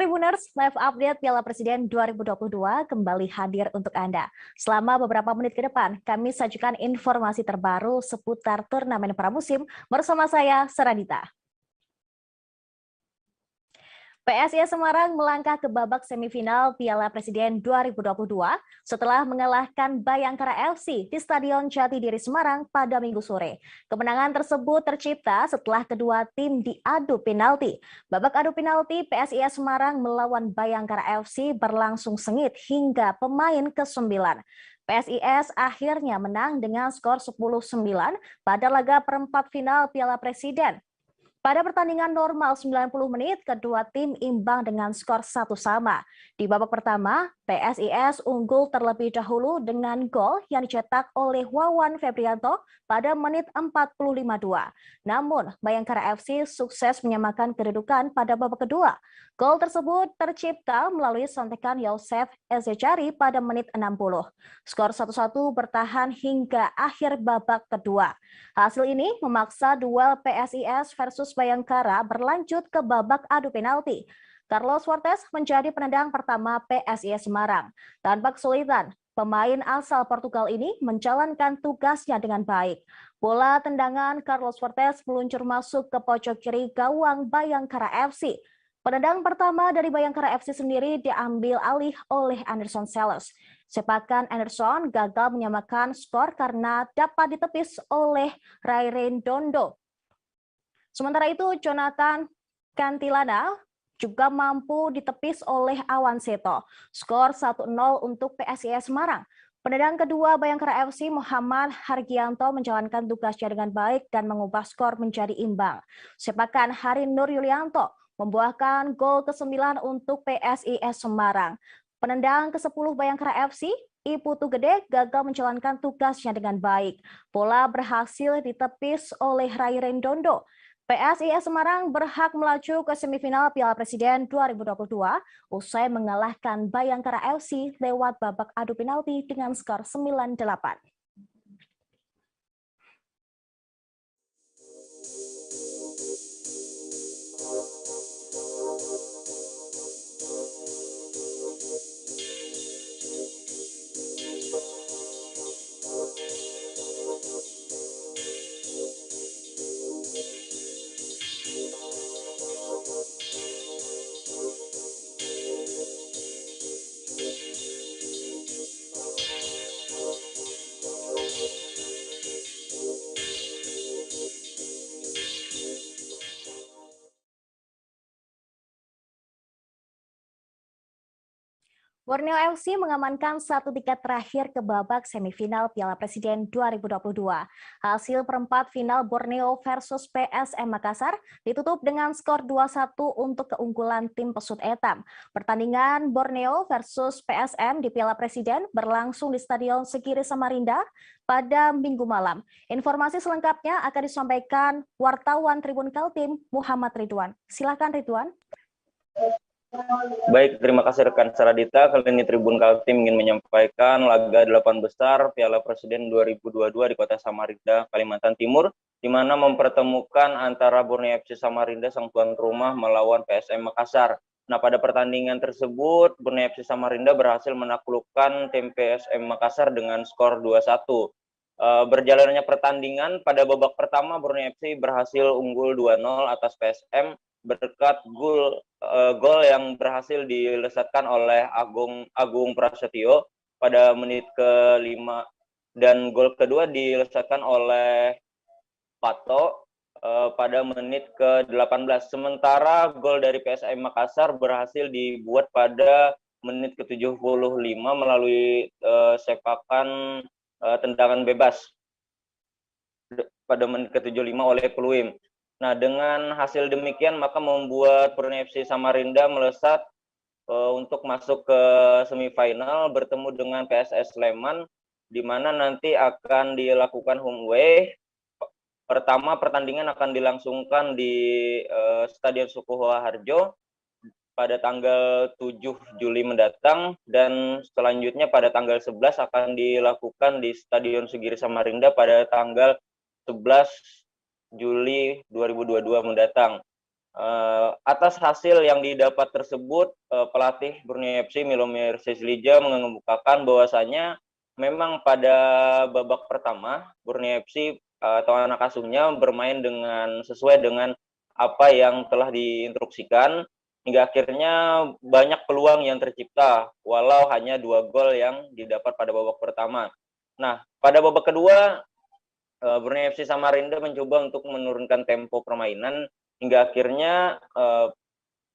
Tribuners, live update Piala Presiden 2022 kembali hadir untuk Anda. Selama beberapa menit ke depan, kami sajikan informasi terbaru seputar turnamen pramusim bersama saya, Saradita. PSIS Semarang melangkah ke babak semifinal Piala Presiden 2022 setelah mengalahkan Bayangkara FC di Stadion Jatidiri Semarang pada Minggu sore. Kemenangan tersebut tercipta setelah kedua tim diadu penalti. Babak adu penalti PSIS Semarang melawan Bayangkara FC berlangsung sengit hingga pemain ke-9. PSIS akhirnya menang dengan skor 10-9 pada laga perempat final Piala Presiden. Pada pertandingan normal 90 menit, kedua tim imbang dengan skor 1-1. Di babak pertama, PSIS unggul terlebih dahulu dengan gol yang dicetak oleh Wawan Febrianto pada menit 45-2. Namun, Bayangkara FC sukses menyamakan kedudukan pada babak kedua. Gol tersebut tercipta melalui sontekan Yosef Ezechari pada menit 60. Skor 1-1 bertahan hingga akhir babak kedua. Hasil ini memaksa duel PSIS versus Bayangkara berlanjut ke babak adu penalti. Carlos Fortes menjadi penendang pertama PSIS Semarang. Tanpa kesulitan, pemain asal Portugal ini menjalankan tugasnya dengan baik. Bola tendangan Carlos Fortes meluncur masuk ke pojok kiri gawang Bayangkara FC. Penendang pertama dari Bayangkara FC sendiri diambil alih oleh Anderson Sales. Sepakan Anderson gagal menyamakan skor karena dapat ditepis oleh Rairen Dondo. Sementara itu, Jonathan Cantilana juga mampu ditepis oleh Awan Seto. Skor 1-0 untuk PSIS Semarang. Penendang kedua Bayangkara FC Muhammad Hargianto menjalankan tugasnya dengan baik dan mengubah skor menjadi imbang. Sepakan Hari Nur Yulianto membuahkan gol ke-9 untuk PSIS Semarang. Penendang ke-10 Bayangkara FC, Iputu Gede gagal menjalankan tugasnya dengan baik. Bola berhasil ditepis oleh Rairen Dondo. PSIS Semarang berhak melaju ke semifinal Piala Presiden 2022 usai mengalahkan Bayangkara FC lewat babak adu penalti dengan skor 9-8. Borneo FC mengamankan satu tiket terakhir ke babak semifinal Piala Presiden 2022. Hasil perempat final Borneo versus PSM Makassar ditutup dengan skor 2-1 untuk keunggulan tim Pesut Etam. Pertandingan Borneo versus PSM di Piala Presiden berlangsung di Stadion Segiri Samarinda pada Minggu malam. Informasi selengkapnya akan disampaikan wartawan Tribun Kaltim Muhammad Ridwan. Silakan Ridwan. Baik, terima kasih rekan Saradita. Kali ini Tribun Kaltim ingin menyampaikan laga 8 besar Piala Presiden 2022 di Kota Samarinda, Kalimantan Timur, di mana mempertemukan antara Borneo FC Samarinda sang tuan rumah melawan PSM Makassar. Nah, pada pertandingan tersebut, Borneo FC Samarinda berhasil menaklukkan tim PSM Makassar dengan skor 2-1. Berjalannya pertandingan pada babak pertama, Borneo FC berhasil unggul 2-0 atas PSM berkat gol yang berhasil dilesatkan oleh Agung Prasetyo pada menit ke-5 dan gol kedua dilesatkan oleh Pato pada menit ke-18. Sementara gol dari PSM Makassar berhasil dibuat pada menit ke-75 melalui sepakan tendangan bebas pada menit ke-75 oleh Pluim. Nah, dengan hasil demikian maka membuat Borneo FC Samarinda melesat untuk masuk ke semifinal bertemu dengan PSS Sleman, di mana nanti akan dilakukan home away. Pertama, pertandingan akan dilangsungkan di Stadion Sukoharjo Harjo pada tanggal 7 Juli mendatang, dan selanjutnya pada tanggal 11 akan dilakukan di Stadion Segiri Samarinda pada tanggal 11 Juli 2022 mendatang. Atas hasil yang didapat tersebut, pelatih Borneo FC Milomir Sesliga mengemukakan bahwasanya memang pada babak pertama Borneo FC atau anak asuhnya bermain sesuai dengan apa yang telah diinstruksikan, hingga akhirnya banyak peluang yang tercipta walau hanya 2 gol yang didapat pada babak pertama. Nah, pada babak kedua Borneo FC Samarinda mencoba untuk menurunkan tempo permainan hingga akhirnya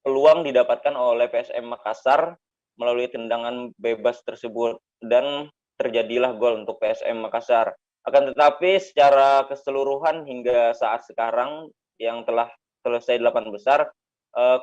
peluang didapatkan oleh PSM Makassar melalui tendangan bebas tersebut dan terjadilah gol untuk PSM Makassar. Akan tetapi secara keseluruhan hingga saat sekarang yang telah selesai 8 besar,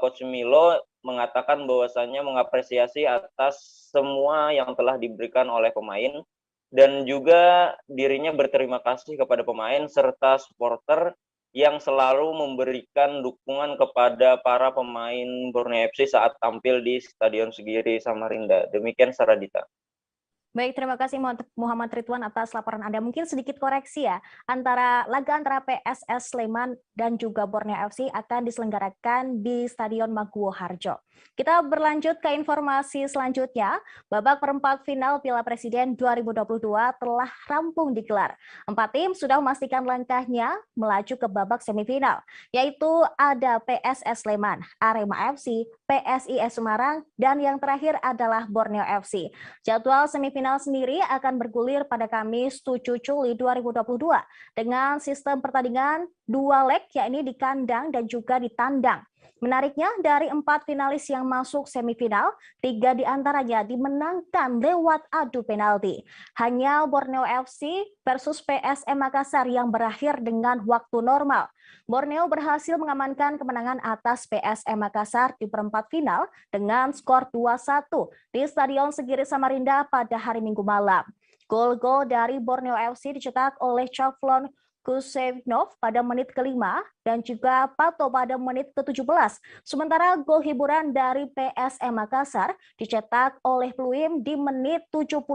Coach Milo mengatakan bahwasannya mengapresiasi atas semua yang telah diberikan oleh pemain dan juga dirinya berterima kasih kepada pemain serta supporter yang selalu memberikan dukungan kepada para pemain Borneo FC saat tampil di Stadion Segiri Samarinda. Demikian Saradita. Baik, terima kasih Muhammad Ridwan atas laporan Anda. Mungkin sedikit koreksi ya, laga antara PSS Sleman dan juga Borneo FC akan diselenggarakan di Stadion Maguwo Harjo. Kita berlanjut ke informasi selanjutnya. Babak perempat final Piala Presiden 2022 telah rampung digelar. 4 tim sudah memastikan langkahnya melaju ke babak semifinal, yaitu ada PSS Sleman, Arema FC, PSIS Semarang, dan yang terakhir adalah Borneo FC. Jadwal semifinal sendiri akan bergulir pada Kamis 7 Juli 2022 dengan sistem pertandingan 2 leg, yakni di kandang dan juga di tandang. Menariknya, dari 4 finalis yang masuk semifinal, 3 diantaranya dimenangkan lewat adu penalti. Hanya Borneo FC versus PSM Makassar yang berakhir dengan waktu normal. Borneo berhasil mengamankan kemenangan atas PSM Makassar di perempat final dengan skor 2-1 di Stadion Segiri Samarinda pada hari Minggu malam. Gol-gol dari Borneo FC dicetak oleh Chavlon Kusevinov pada menit ke-5 dan juga Pato pada menit ke-17. Sementara gol hiburan dari PSM Makassar dicetak oleh Pluim di menit 75.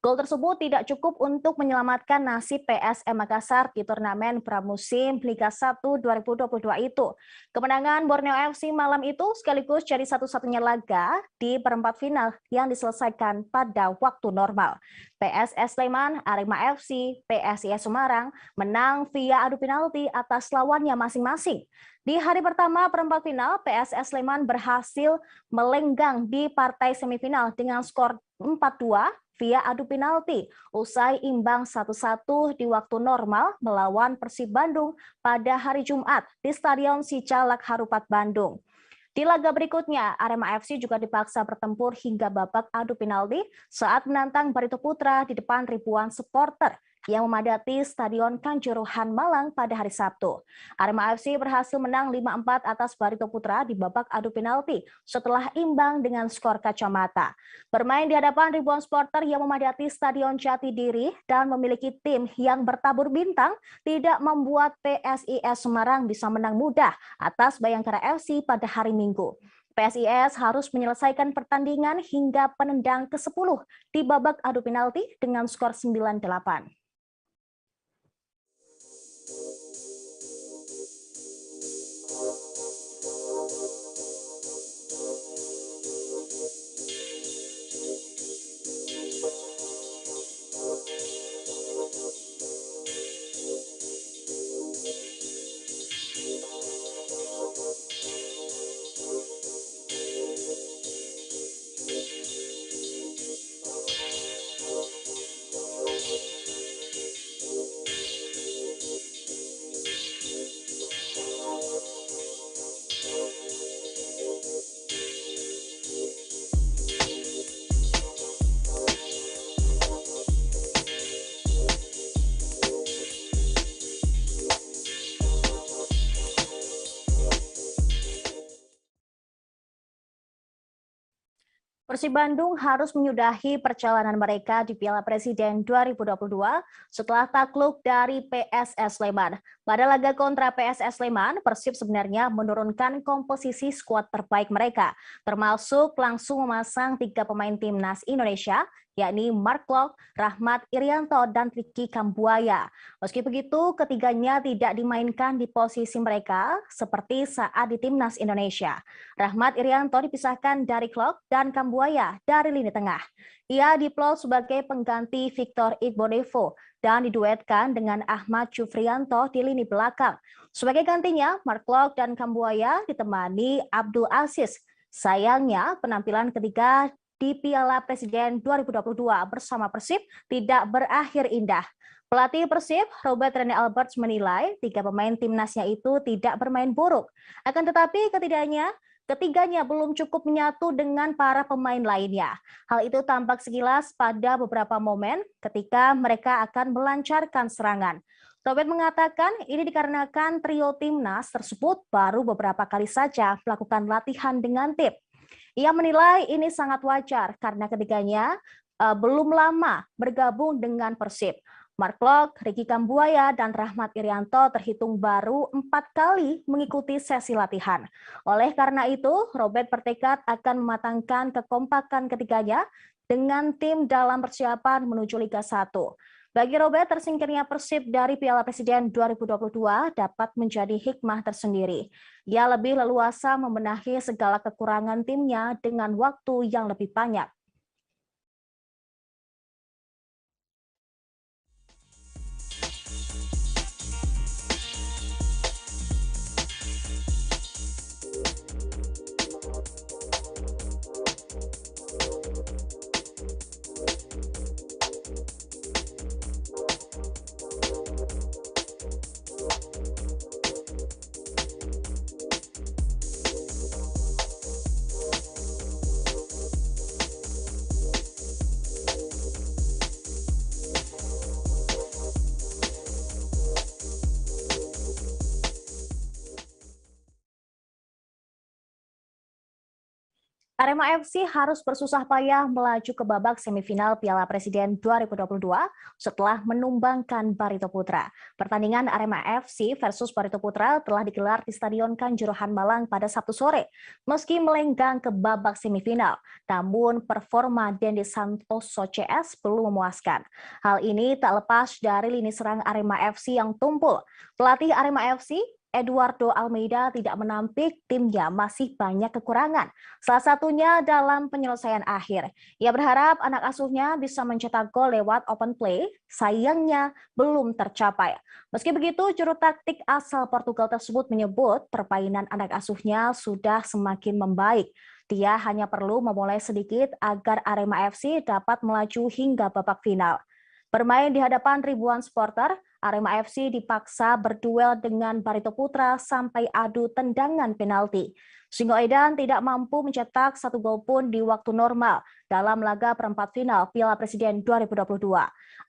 Gol tersebut tidak cukup untuk menyelamatkan nasib PSM Makassar di turnamen pramusim Liga 1 2022 itu. Kemenangan Borneo FC malam itu sekaligus jadi satu-satunya laga di perempat final yang diselesaikan pada waktu normal. PSS Sleman, Arema FC, PSIS Semarang menang via adu penalti atas lawannya masing-masing. Di hari pertama perempat final, PSS Sleman berhasil melenggang di partai semifinal dengan skor 4-2 via adu penalti, usai imbang 1-1 di waktu normal melawan Persib Bandung pada hari Jumat di Stadion Sicalak Harupat Bandung. Di laga berikutnya, Arema FC juga dipaksa bertempur hingga babak adu penalti saat menantang Barito Putra di depan ribuan supporter yang memadati Stadion Kanjuruhan Malang pada hari Sabtu. Arema FC berhasil menang 5-4 atas Barito Putra di babak adu penalti setelah imbang dengan skor kacamata. Bermain di hadapan ribuan supporter yang memadati Stadion Jatidiri dan memiliki tim yang bertabur bintang tidak membuat PSIS Semarang bisa menang mudah atas Bayangkara FC pada hari Minggu. PSIS harus menyelesaikan pertandingan hingga penendang ke-10 di babak adu penalti dengan skor 9-8. Persib Bandung harus menyudahi perjalanan mereka di Piala Presiden 2022 setelah takluk dari PSS Sleman. Pada laga kontra PSS Sleman, Persib sebenarnya menurunkan komposisi skuad terbaik mereka, termasuk langsung memasang 3 pemain timnas Indonesia yakni Mark Klok, Rahmat Irianto, dan Ricky Kambuaya. Meski begitu, ketiganya tidak dimainkan di posisi mereka seperti saat di Timnas Indonesia. Rahmat Irianto dipisahkan dari Klok dan Kambuaya dari lini tengah. Ia diplot sebagai pengganti Victor Igbonevo dan diduetkan dengan Ahmad Jufrianto di lini belakang. Sebagai gantinya, Mark Klok dan Kambuaya ditemani Abdul Aziz. Sayangnya, penampilan ketiga di Piala Presiden 2022 bersama Persib tidak berakhir indah. Pelatih Persib, Robert Rene Alberts, menilai 3 pemain timnasnya itu tidak bermain buruk. Akan tetapi ketiganya belum cukup menyatu dengan para pemain lainnya. Hal itu tampak sekilas pada beberapa momen ketika mereka akan melancarkan serangan. Robert mengatakan ini dikarenakan trio timnas tersebut baru beberapa kali saja melakukan latihan dengan tim. Ia menilai ini sangat wajar karena ketiganya belum lama bergabung dengan Persib. Mark Klok, Ricky Kambuaya, dan Rahmat Irianto terhitung baru 4 kali mengikuti sesi latihan. Oleh karena itu, Robert bertekad akan mematangkan kekompakan ketiganya dengan tim dalam persiapan menuju Liga 1. Bagi Robert, tersingkirnya Persib dari Piala Presiden 2022 dapat menjadi hikmah tersendiri. Ia lebih leluasa membenahi segala kekurangan timnya dengan waktu yang lebih banyak. Arema FC harus bersusah payah melaju ke babak semifinal Piala Presiden 2022 setelah menumbangkan Barito Putra. Pertandingan Arema FC versus Barito Putra telah digelar di Stadion Kanjuruhan Malang pada Sabtu sore. Meski melenggang ke babak semifinal, namun performa Dendi Santoso CS belum memuaskan. Hal ini tak lepas dari lini serang Arema FC yang tumpul. Pelatih Arema FC Eduardo Almeida tidak menampik timnya masih banyak kekurangan, salah satunya dalam penyelesaian akhir. Ia berharap anak asuhnya bisa mencetak gol lewat open play, sayangnya belum tercapai. Meski begitu, juru taktik asal Portugal tersebut menyebut permainan anak asuhnya sudah semakin membaik. Dia hanya perlu memulai sedikit agar Arema FC dapat melaju hingga babak final. Bermain di hadapan ribuan supporter, Arema FC dipaksa berduel dengan Barito Putra sampai adu tendangan penalti. Singoedan tidak mampu mencetak 1 gol pun di waktu normal dalam laga perempat final Piala Presiden 2022.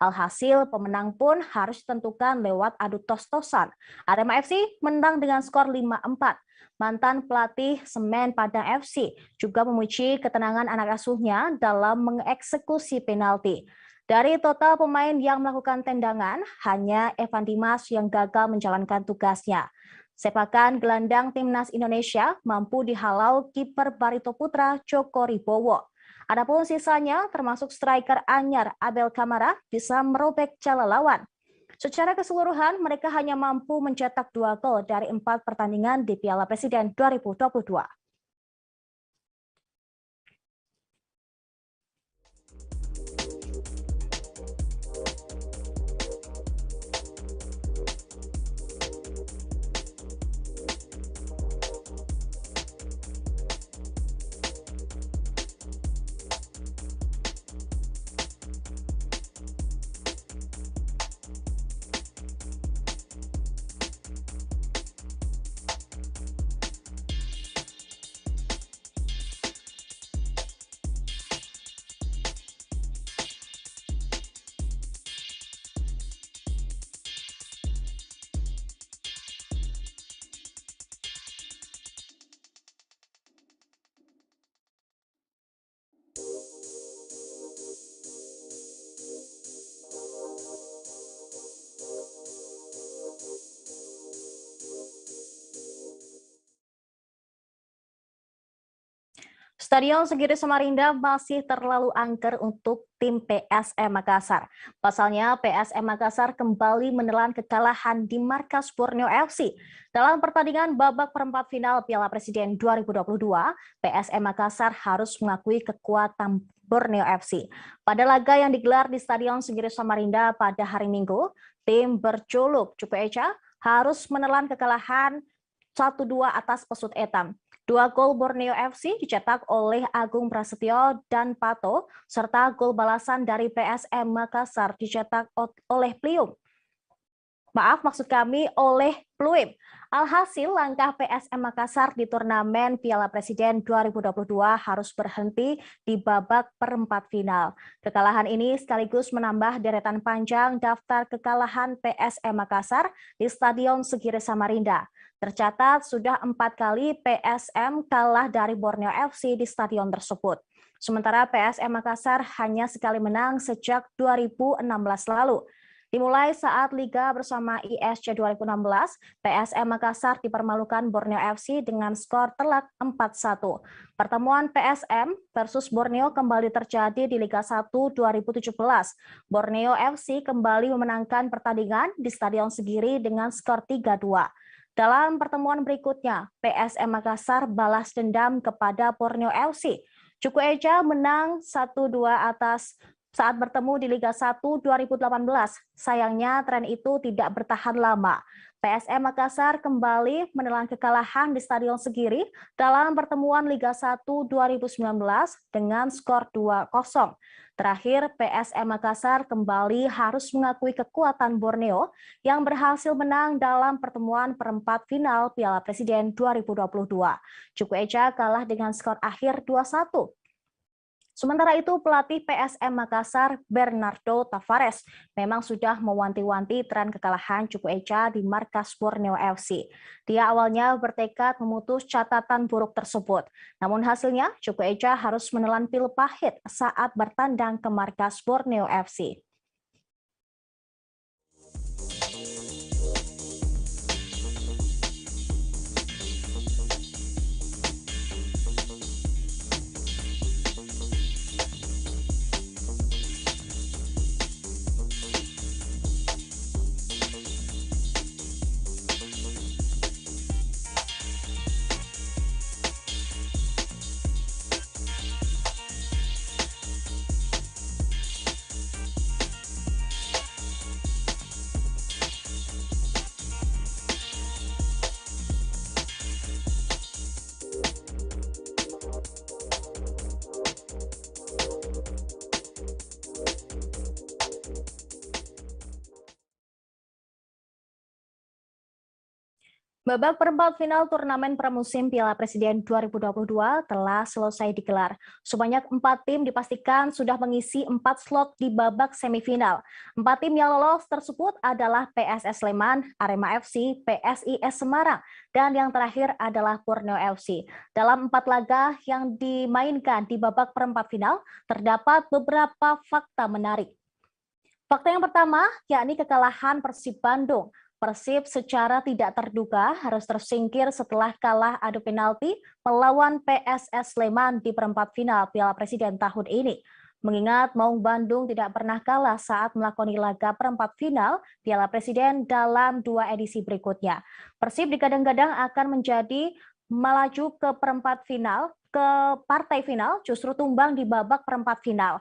Alhasil, pemenang pun harus ditentukan lewat adu tos-tosan. Arema FC menang dengan skor 5-4. Mantan pelatih Semen Padang FC juga memuji ketenangan anak asuhnya dalam mengeksekusi penalti. Dari total pemain yang melakukan tendangan, hanya Evan Dimas yang gagal menjalankan tugasnya. Sepakan gelandang timnas Indonesia mampu dihalau kiper Barito Putra Joko Ribowo. Adapun sisanya termasuk striker anyar Abel Kamara bisa merobek jala lawan. Secara keseluruhan, mereka hanya mampu mencetak 2 gol dari 4 pertandingan di Piala Presiden 2022. Stadion Segiri Samarinda masih terlalu angker untuk tim PSM Makassar. Pasalnya, PSM Makassar kembali menelan kekalahan di markas Borneo FC. Dalam pertandingan babak perempat final Piala Presiden 2022, PSM Makassar harus mengakui kekuatan Borneo FC. Pada laga yang digelar di Stadion Segiri Samarinda pada hari Minggu, tim berjuluk Cupu Eca harus menelan kekalahan 1-2 atas Pesut Etam. 2 gol Borneo FC dicetak oleh Agung Prasetyo dan Pato, serta gol balasan dari PSM Makassar dicetak oleh Plium. Oleh Pluim. Alhasil, langkah PSM Makassar di turnamen Piala Presiden 2022 harus berhenti di babak perempat final. Kekalahan ini sekaligus menambah deretan panjang daftar kekalahan PSM Makassar di Stadion Segiri Samarinda. Tercatat sudah 4 kali PSM kalah dari Borneo FC di stadion tersebut. Sementara PSM Makassar hanya sekali menang sejak 2016 lalu. Dimulai saat Liga bersama ISC 2016, PSM Makassar dipermalukan Borneo FC dengan skor telak 4-1. Pertemuan PSM versus Borneo kembali terjadi di Liga 1 2017. Borneo FC kembali memenangkan pertandingan di Stadion Segiri dengan skor 3-2. Dalam pertemuan berikutnya, PSM Makassar balas dendam kepada Borneo FC. Cupu Eca menang 1-2 atas saat bertemu di Liga 1 2018. Sayangnya tren itu tidak bertahan lama. PSM Makassar kembali menelan kekalahan di Stadion Segiri dalam pertemuan Liga 1 2019 dengan skor 2-0. Terakhir, PSM Makassar kembali harus mengakui kekuatan Borneo yang berhasil menang dalam pertemuan perempat final Piala Presiden 2022. Cupu Eca kalah dengan skor akhir 2-1. Sementara itu, pelatih PSM Makassar, Bernardo Tavares, memang sudah mewanti-wanti tren kekalahan Cupu Eca di markas Borneo FC. Dia awalnya bertekad memutus catatan buruk tersebut. Namun hasilnya, Cupu Eca harus menelan pil pahit saat bertandang ke markas Borneo FC. Babak perempat final turnamen pramusim Piala Presiden 2022 telah selesai digelar. Sebanyak 4 tim dipastikan sudah mengisi 4 slot di babak semifinal. 4 tim yang lolos tersebut adalah PSS Sleman, Arema FC, PSIS Semarang, dan yang terakhir adalah Borneo FC. Dalam 4 laga yang dimainkan di babak perempat final, terdapat beberapa fakta menarik. Fakta yang pertama, yakni kekalahan Persib Bandung. Persib secara tidak terduga harus tersingkir setelah kalah adu penalti melawan PSS Sleman di perempat final Piala Presiden tahun ini. Mengingat Maung Bandung tidak pernah kalah saat melakoni laga perempat final Piala Presiden dalam 2 edisi berikutnya. Persib digadang-gadang akan menjadi melaju ke perempat final, ke partai final, justru tumbang di babak perempat final.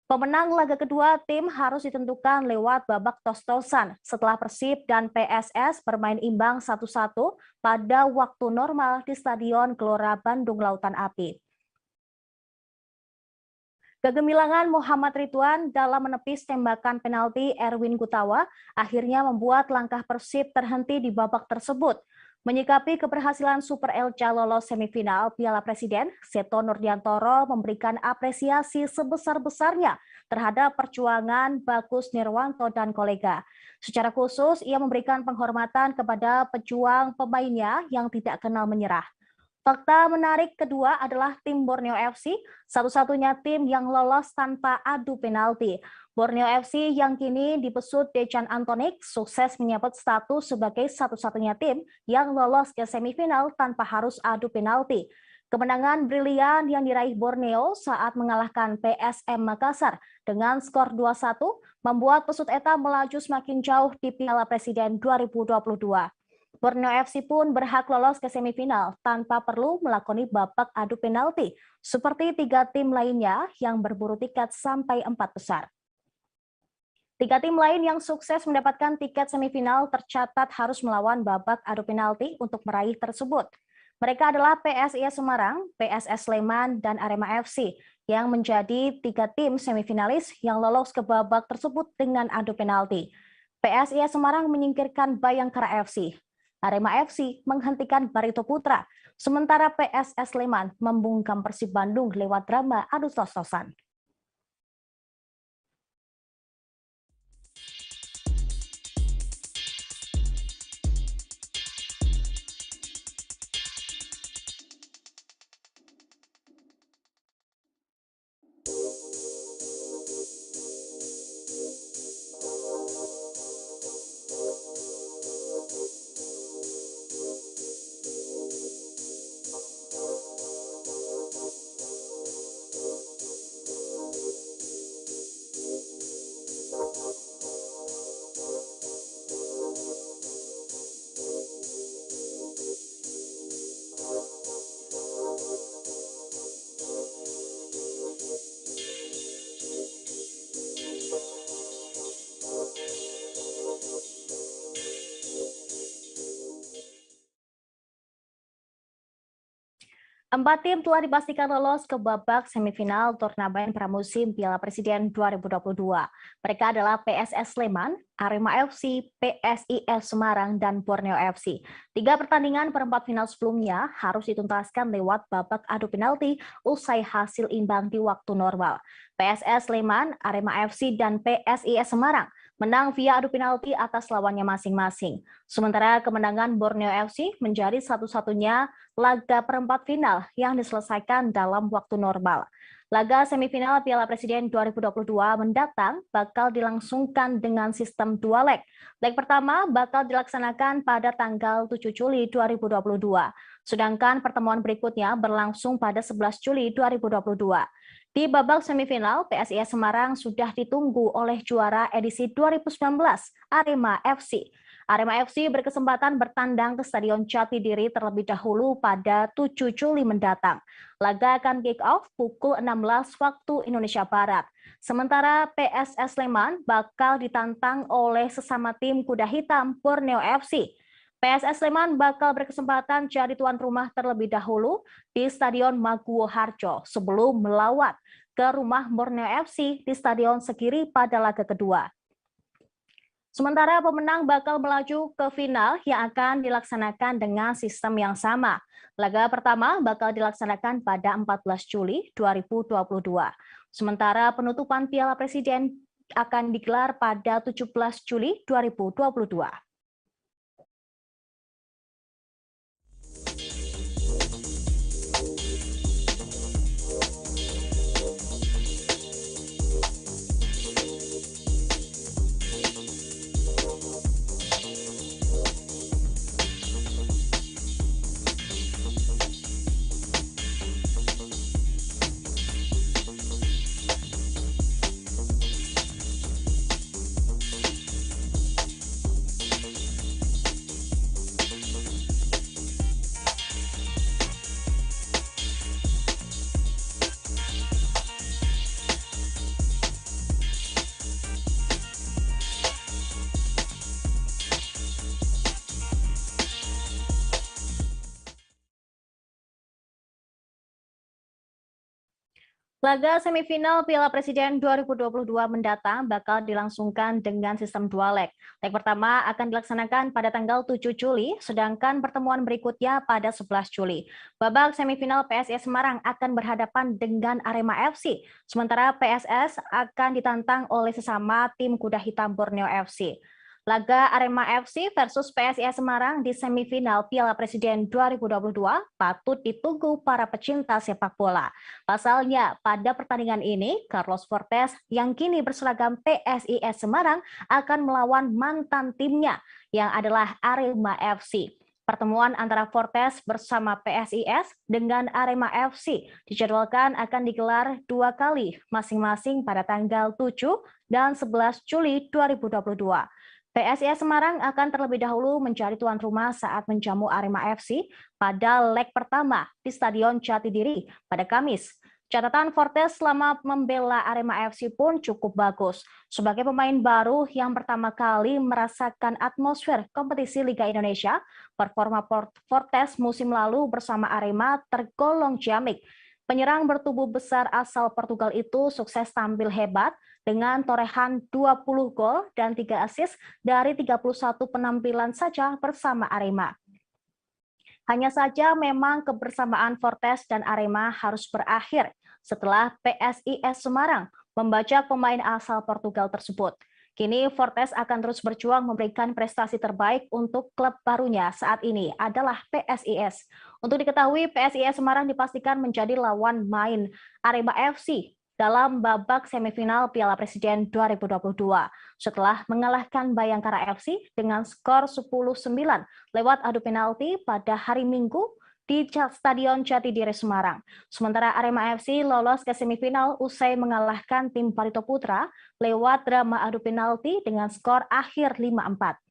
Pemenang laga kedua tim harus ditentukan lewat babak tos-tosan setelah Persib dan PSS bermain imbang 1-1 pada waktu normal di Stadion Gelora Bandung Lautan Api. Kegemilangan Muhammad Ridwan dalam menepis tembakan penalti Erwin Gutawa akhirnya membuat langkah Persib terhenti di babak tersebut. Menyikapi keberhasilan Super Elca lolos semifinal Piala Presiden, Seto Nurdiantoro memberikan apresiasi sebesar-besarnya terhadap perjuangan Bagus Nirwanto dan kolega. Secara khusus, ia memberikan penghormatan kepada pejuang pemainnya yang tidak kenal menyerah. Fakta menarik kedua adalah tim Borneo FC, satu-satunya tim yang lolos tanpa adu penalti. Borneo FC yang kini dipesut Dejan Antonik sukses menyabet status sebagai satu-satunya tim yang lolos ke semifinal tanpa harus adu penalti. Kemenangan brilian yang diraih Borneo saat mengalahkan PSM Makassar dengan skor 2-1 membuat Pesut Eta melaju semakin jauh di Piala Presiden 2022. Borneo FC pun berhak lolos ke semifinal tanpa perlu melakoni babak adu penalti, seperti 3 tim lainnya yang berburu tiket sampai 4 besar. 3 tim lain yang sukses mendapatkan tiket semifinal tercatat harus melawan babak adu penalti untuk meraih tersebut. Mereka adalah PSIS Semarang, PSS Sleman, dan Arema FC yang menjadi 3 tim semifinalis yang lolos ke babak tersebut dengan adu penalti. PSIS Semarang menyingkirkan Bayangkara FC. Arema FC menghentikan Barito Putra, sementara PSS Sleman membungkam Persib Bandung lewat drama adu tos-tosan. Empat tim telah dipastikan lolos ke babak semifinal turnamen pramusim Piala Presiden 2022. Mereka adalah PSS Sleman, Arema FC, PSIS Semarang, dan Borneo FC. 3 pertandingan perempat final sebelumnya harus dituntaskan lewat babak adu penalti usai hasil imbang di waktu normal. PSS Sleman, Arema FC, dan PSIS Semarang menang via adu penalti atas lawannya masing-masing. Sementara kemenangan Borneo FC menjadi satu-satunya laga perempat final yang diselesaikan dalam waktu normal. Laga semifinal Piala Presiden 2022 mendatang bakal dilangsungkan dengan sistem 2 leg. Leg pertama bakal dilaksanakan pada tanggal 7 Juli 2022, sedangkan pertemuan berikutnya berlangsung pada 11 Juli 2022. Di babak semifinal, PSIS Semarang sudah ditunggu oleh juara edisi 2019, Arema FC. Arema FC berkesempatan bertandang ke Stadion Jatidiri terlebih dahulu pada 7 Juli mendatang. Laga akan kick-off pukul 16 waktu Indonesia Barat. Sementara PSS Sleman bakal ditantang oleh sesama tim kuda hitam Borneo FC. PSS Sleman bakal berkesempatan jadi tuan rumah terlebih dahulu di Stadion Maguwo Harjo sebelum melawat ke rumah Borneo FC di Stadion Segiri pada laga kedua. Sementara pemenang bakal melaju ke final yang akan dilaksanakan dengan sistem yang sama. Laga pertama bakal dilaksanakan pada 14 Juli 2022. Sementara penutupan Piala Presiden akan digelar pada 17 Juli 2022. Laga semifinal Piala Presiden 2022 mendatang bakal dilangsungkan dengan sistem 2 leg. Leg pertama akan dilaksanakan pada tanggal 7 Juli, sedangkan pertemuan berikutnya pada 11 Juli. Babak semifinal PSIS Semarang akan berhadapan dengan Arema FC, sementara PSS akan ditantang oleh sesama tim kuda hitam Borneo FC. Laga Arema FC versus PSIS Semarang di semifinal Piala Presiden 2022 patut ditunggu para pecinta sepak bola. Pasalnya, pada pertandingan ini, Carlos Fortes yang kini berseragam PSIS Semarang akan melawan mantan timnya yang adalah Arema FC. Pertemuan antara Fortes bersama PSIS dengan Arema FC dijadwalkan akan digelar 2 kali, masing-masing pada tanggal 7 dan 11 Juli 2022. PSIS Semarang akan terlebih dahulu menjadi tuan rumah saat menjamu Arema FC pada leg pertama di Stadion Jatidiri pada Kamis. Catatan Fortes selama membela Arema FC pun cukup bagus. Sebagai pemain baru yang pertama kali merasakan atmosfer kompetisi Liga Indonesia, performa Fortes musim lalu bersama Arema tergolong ciamik. Penyerang bertubuh besar asal Portugal itu sukses tampil hebat dengan torehan 20 gol dan 3 assist dari 31 penampilan saja bersama Arema. Hanya saja memang kebersamaan Fortes dan Arema harus berakhir setelah PSIS Semarang membajak pemain asal Portugal tersebut. Kini Fortes akan terus berjuang memberikan prestasi terbaik untuk klub barunya saat ini adalah PSIS. Untuk diketahui, PSIS Semarang dipastikan menjadi lawan main Arema FC dalam babak semifinal Piala Presiden 2022 setelah mengalahkan Bayangkara FC dengan skor 10-9 lewat adu penalti pada hari Minggu di Stadion Jatidiri Semarang. Sementara Arema FC lolos ke semifinal usai mengalahkan tim Barito Putra lewat drama adu penalti dengan skor akhir 5-4.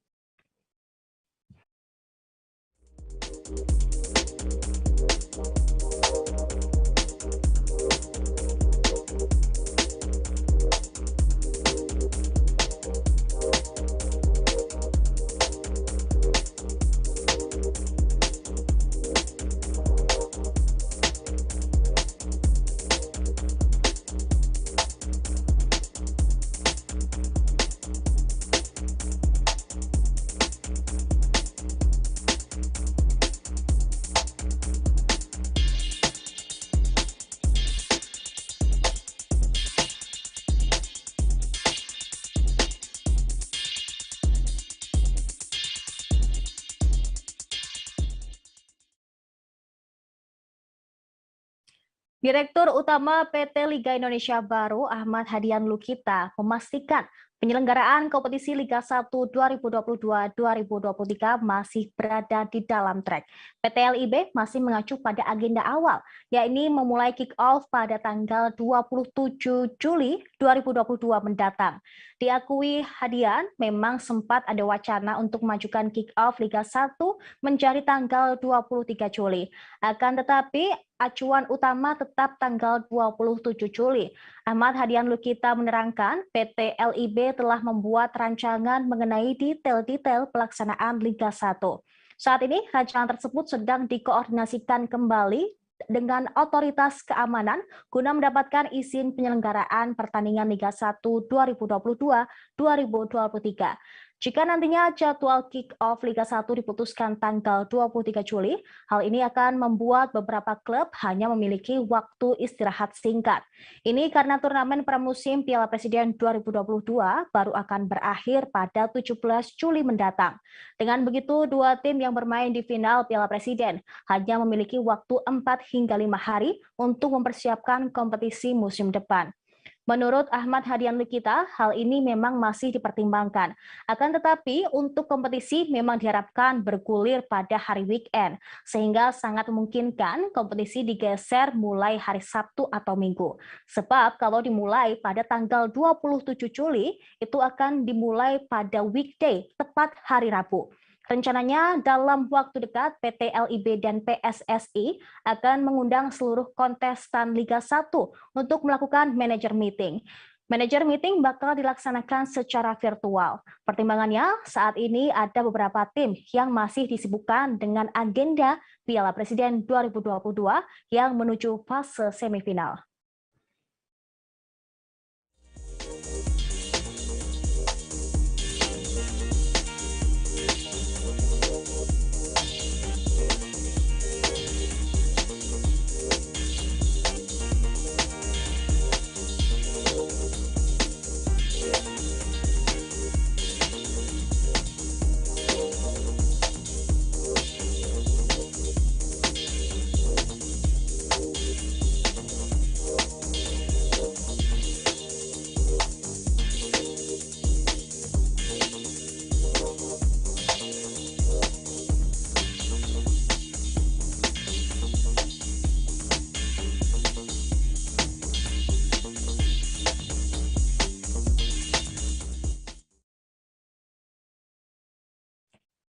Direktur Utama PT Liga Indonesia Baru Ahmad Hadian Lukita memastikan penyelenggaraan kompetisi Liga 1 2022-2023 masih berada di dalam track. PT LIB masih mengacu pada agenda awal, yakni memulai kick-off pada tanggal 27 Juli 2022 mendatang. Diakui Hadian, memang sempat ada wacana untuk mengajukan kick-off Liga 1 menjadi tanggal 23 Juli. Akan tetapi, acuan utama tetap tanggal 27 Juli. Ahmad Hadian Lukita menerangkan PT LIB telah membuat rancangan mengenai detail-detail pelaksanaan Liga 1. Saat ini, rancangan tersebut sedang dikoordinasikan kembali dengan otoritas keamanan guna mendapatkan izin penyelenggaraan pertandingan Liga 1 2022-2023. Jika nantinya jadwal kick-off Liga 1 diputuskan tanggal 23 Juli, hal ini akan membuat beberapa klub hanya memiliki waktu istirahat singkat. Ini karena turnamen pramusim Piala Presiden 2022 baru akan berakhir pada 17 Juli mendatang. Dengan begitu, dua tim yang bermain di final Piala Presiden hanya memiliki waktu 4 hingga 5 hari untuk mempersiapkan kompetisi musim depan. Menurut Ahmad Hadian Lukita, hal ini memang masih dipertimbangkan. Akan tetapi, untuk kompetisi memang diharapkan bergulir pada hari weekend, sehingga sangat memungkinkan kompetisi digeser mulai hari Sabtu atau Minggu. Sebab kalau dimulai pada tanggal 27 Juli, itu akan dimulai pada weekday, tepat hari Rabu. Rencananya dalam waktu dekat PT LIB dan PSSI akan mengundang seluruh kontestan Liga 1 untuk melakukan manajer meeting. Manajer meeting bakal dilaksanakan secara virtual. Pertimbangannya, saat ini ada beberapa tim yang masih disibukkan dengan agenda Piala Presiden 2022 yang menuju fase semifinal.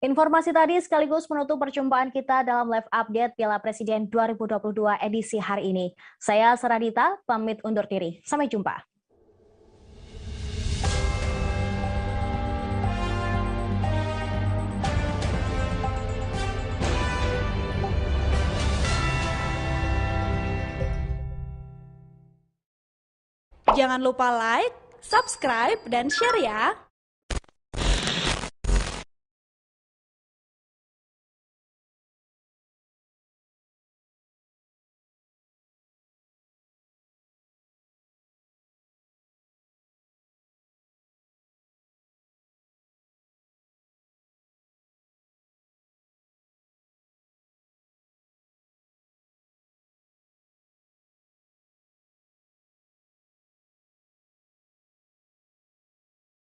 Informasi tadi sekaligus menutup perjumpaan kita dalam live update Piala Presiden 2022 edisi hari ini. Saya Saradita, pamit undur diri. Sampai jumpa. Jangan lupa like, subscribe, dan share ya!